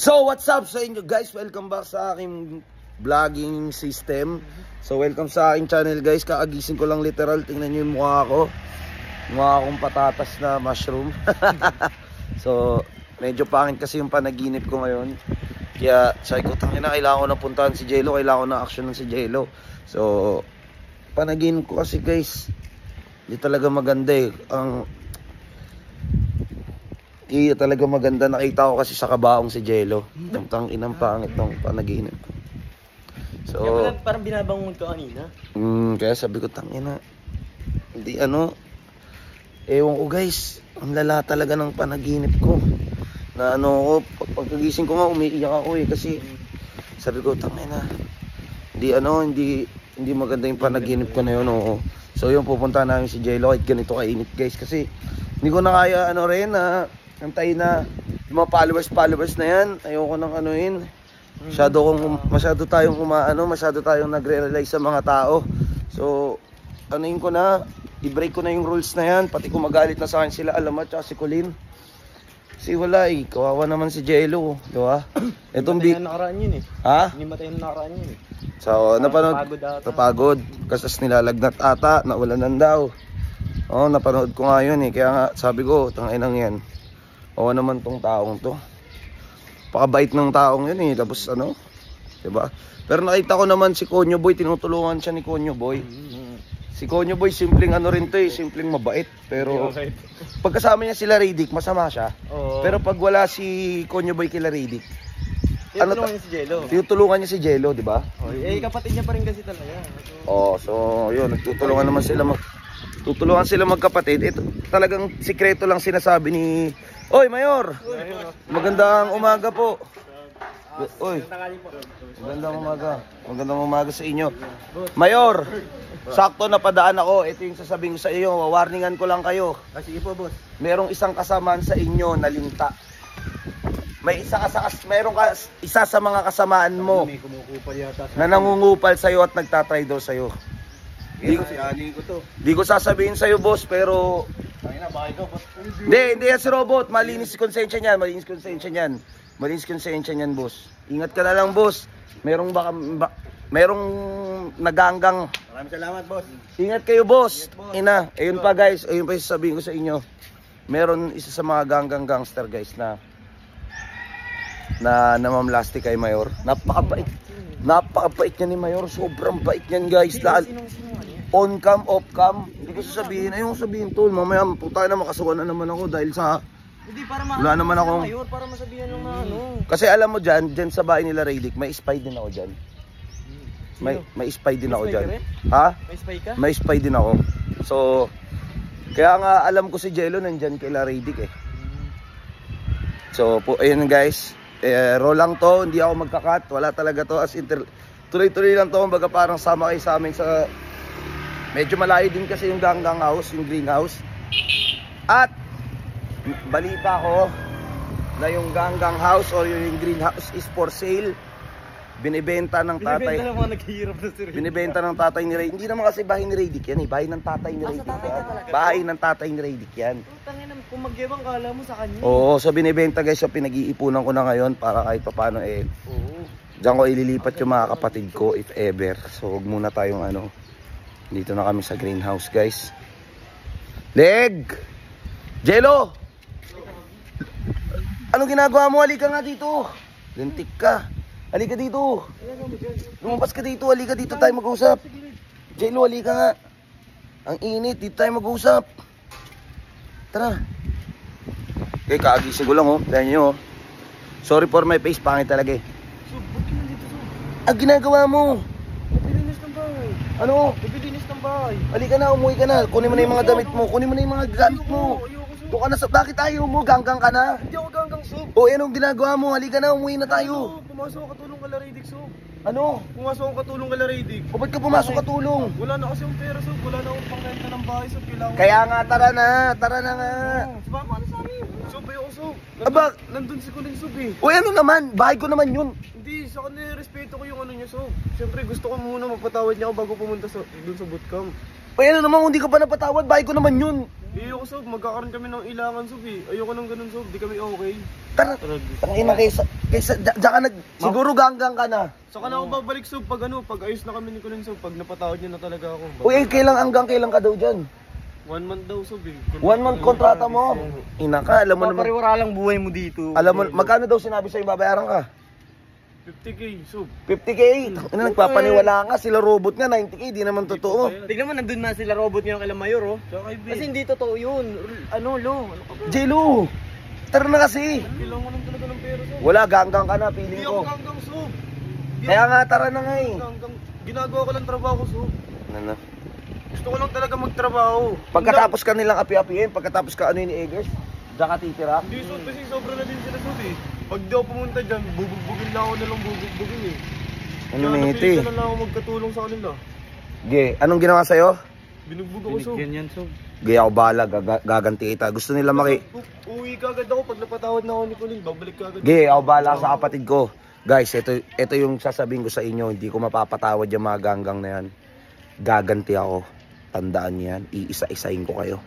So what's up sa inyo guys? Welcome back sa aking vlogging system. So welcome sa aking channel guys. Kaagising ko lang literal. Tingnan nyo yung mukha ko. Mukha akong patatas na mushroom. So medyo pangit kasi yung panaginip ko ngayon. Kaya sabi ko, tangina, kailangan ko na puntahan si Jello. Kailangan ko na action ng si Jello. So panaginip ko kasi guys, hindi talaga maganda eh. Hindi talaga maganda. Nakita ko kasi sa kabaong si Jello. Tang inang pangit ng panaginip. So kaya parang binabangon ko kanina. Kaya sabi ko, tangina, hindi ewan ko guys, ang lala talaga ng panaginip ko. Na pagkagising ko nga umiiyak ako eh, kasi sabi ko, tangina, hindi maganda yung panaginip ko na yun. Oo. So yun, pupunta namin si Jello kahit ganito kainit guys, kasi hindi ko na kaya antay na yung mga followers na yan. Ayoko nang anuin. Masyado tayong nagre-realize sa mga tao. So anuin ko na, i-break ko na yung rules na yan. Pati kung magalit na sa akin sila Alamat at si Colin. Kasi wala eh, kawawa naman si Jello, di ba? Itong nakaraan yun eh. Ha? Hindi matay na nakaraan yun eh. So napagod kasi nilalagnat ata, naulanan daw. Oo, napanood ko nga yun eh. Kaya nga sabi ko, tanginang yan, oo naman tong taong to. Pakabait ng taong yun eh. Tapos diba? Pero nakita ko naman si Konyo Boy, tinutulungan siya ni Konyo Boy. Si Konyo Boy, simpleng rin to eh, simpleng mabait. Pero pagkasama niya sila Radic, masama siya. Pero pag wala si Konyo Boy kila Radic, tinutulungan niya si Jello. Tinutulungan niya si Jello, diba? Kapatid niya pa rin kasi talaga. So yun, nagtutulungan naman sila magkapatid. Ito talagang sikreto lang sinasabi ni Oy Mayor. Magandang umaga po. Oy. Magandang umaga sa inyo. Mayor, sakto napadaan ako. Ito yung sasabihin ko sa iyo. Warningan ko lang kayo. Sige po, boss. Merong isang kasamaan sa inyo na linta. May isa sa mga kasamaan mo na nangungupal sa'yo at nagtatry daw sa'yo. Di ko sasabihin sa'yo, boss, pero hindi yan si Robot. Malinis konsensya niyan. Malinis konsensya niyan, boss. Ingat ka na lang, boss. Merong naganggang. Maraming salamat, boss. Ingat kayo, boss. Ayun pa guys, ayun pa yung sasabihin ko sa inyo. Meron isa sa mga gangster guys na mamlasti kay Mayor. Napakabait niya ni Mayor. Sobrang bait niyan guys. On cam, off cam. Hindi ko sasabihin. Ayun sabihin tol. Mamaya puta na makasuhan na naman ako dahil sa wala naman ako. Mayor, para masabihan lang na Kasi alam mo dyan sa bahay nila Radic, may spy din ako dyan. May spy din ako dyan. Ha? May spy ka? May spy din ako. So kaya nga alam ko si Jello nandyan kay Radic eh. So ayun guys, roll lang to, hindi ako magkakat. Wala talaga to, as tuloy-tuloy lang to. Kumbaga parang sama kayo sa amin sa medyo malayo din kasi yung ganggang house, yung greenhouse. At balita ko na yung ganggang house or yung greenhouse is for sale. Binibenta ng tatay. Binibenta ng tatay ni Radic. Hindi naman kasi bahay ni Radic yan eh. Bahay ng tatay ni Radic. Bahay ng tatay ni Radic yan. Kung magyabang kala mo sa kanya. Oo, so binibenta guys. So pinag-iipunan ko na ngayon para kahit paano diyan ko ililipat yung mga kapatid ko if ever. So huwag muna tayong dito na kami sa greenhouse guys. Leg! Jello! Anong ginagawa mo? Halika nga dito. Lintik ka. Halika dito. Lumabas ka dito. Halika dito tayo mag-usap. Jello, halika nga. Ang init. Dito tayo mag-usap. Tara. Okay, kaagising ko lang Tignan nyo Sorry for my face. Pangit talaga eh. Ang ginagawa mo? Naglilinis ng bahay. Ano? Naglilinis ng bahay. Halika na, umuwi ka na. Kunin mo na yung mga damit mo. Doon ka na bakit tayo mo? Ganggang ka na? Hindi ako ganggang, Sob. Anong ginagawa mo? Halika na, umuwi na tayo. Pumasok ako katulong kala Radic, Sob. Ano? Pumasok ako katulong kala Radic. Ba't ka pumasok katulong? Wala na kasi yung pera, Sob. Wala na akong pangrenta ng bahay, Sob. Kaya nga, tara na nga. Sumama ka sa amin. Sob, ayoko, Sob. Nandun si Colin, Sob eh. Ano naman? Bahay ko naman yun. Hindi, sa kanila respeto ko yung niya, Sob. Siyempre gusto ko muna mapatawad niya ako bago pumunta dun sa bootcamp. Ano naman, kung hindi ka pa napatawad, bahay ko naman yun. Ayoko, Sob. Magkakaroon kami ng ilangan, Sob eh. Ayoko nang ganun, Sob. Di kami okay. Tara, tangina kaysa diyan ka siguro ganggang ka na. Saka na ako babalik, Sob, pag ayos na kami ni Kulin, Sob. Pag napatawad niya na talaga ako. Uy, kailan ka daw dyan? 1 month daw, Sob eh. 1 month kontrata mo. Ina ka, alam mo naman. Papariwara lang buhay mo dito. Alam mo, magkano daw sinabi sa'yo babayaran ka? 50K, Sob. 50K. Ano, nagpapaniwala nga, sila robot nga, 90K, di naman totoo. Tignan mo, nandun na sila robot niya kay Mayor, oh. Kasi hindi totoo yun. Ano, Lo? Ano ka ba? Jelo, tara na kasi. Kailangan ko lang talaga ng pera, Sob. Wala, ganggang ka na, Hindi feeling ako ko. ganggang, Sob. Kaya nga, tara na nga eh. Ginagawa ko lang trabaho, Sob. Ano? Gusto ko lang talaga magtrabaho. Pagkatapos ka nilang api-apiin, pagkatapos ka ano ni Eggers, diyan ka titira. Hindi, Sob, kasi sobra na din sila, Sob eh. Pag di ako pumunta dyan, bubugbugin lang ako nalang bubugbugin eh. Ano Kaya nito eh? napilitan na lang ako magkatulong sa kanila. Ge, anong ginawa sa'yo? Binugbog ako, Sob. Binigyan yan, Sob. Ge, ako bahala, gaganti kita. Gusto nila Uwi ka agad ako pag napatawad na ako ni Kulin. Babalik ka agad. Ge, ako bahala sa kapatid ko. Guys, ito yung sasabihin ko sa inyo, hindi ko mapapatawad yung mga ganggang na yan. Gaganti ako. Tandaan niyo yan, iisa-isahin ko kayo.